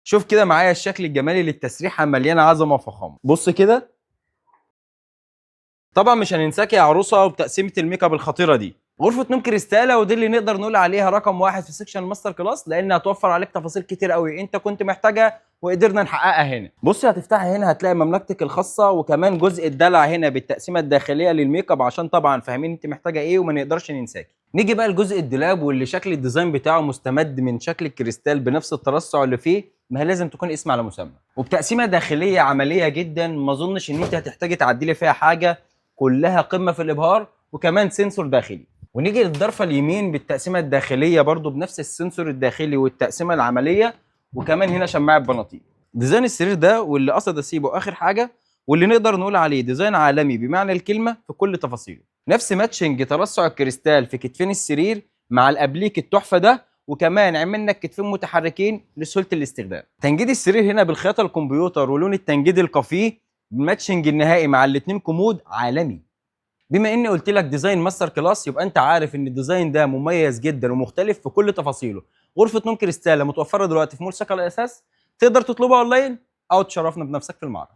شوف كده معايا الشكل الجمالي للتسريحه، مليانه عظمه وفخامه. بص كده. طبعا مش هننساك يا عروسه وبتقسيمه الميك اب الخطيره دي. غرفه نوم كريستاله، ودي اللي نقدر نقول عليها رقم واحد في سيكشن الماستر كلاس، لان هتوفر عليك تفاصيل كتير قوي انت كنت محتاجها وقدرنا نحققها هنا. بص هتفتحها هنا هتلاقي مملكتك الخاصه، وكمان جزء الدلع هنا بالتقسيمه الداخليه للميك اب، عشان طبعا فاهمين انت محتاجه ايه وما نقدرش ننساك. نيجي بقى لجزء الدولاب، واللي شكل الديزاين بتاعه مستمد من شكل الكريستال بنفس الترصع اللي فيه، ما هي لازم تكون اسم على مسمى. وبتقسيمه داخليه عمليه جدا، ما اظنش ان انت هتحتاجي تعدلي فيها حاجه، كلها قمه في الابهار، وكمان سنسور داخلي. ونيجي للضرفه اليمين بالتقسيمه الداخليه برضو بنفس السنسور الداخلي والتقسيمه العمليه، وكمان هنا شماعه بناطيل. ديزاين السرير ده واللي قصد اسيبه اخر حاجه، واللي نقدر نقول عليه ديزاين عالمي بمعنى الكلمه في كل تفاصيله. نفس ماتشنج ترصع الكريستال في كتفين السرير مع الابليك التحفه ده، وكمان عملنا كتفين متحركين لسهوله الاستخدام. تنجيد السرير هنا بالخياطه الكمبيوتر ولون التنجيد الكافيه، الماتشنج النهائي مع الاتنين كومود عالمي. بما اني قلت لك ديزاين ماستر كلاس، يبقى انت عارف ان الديزاين ده مميز جدا ومختلف في كل تفاصيله. غرفه نوم كريستاله متوفره دلوقتي في مول سكن الاساس، تقدر تطلبها اونلاين او تشرفنا بنفسك في المعرض.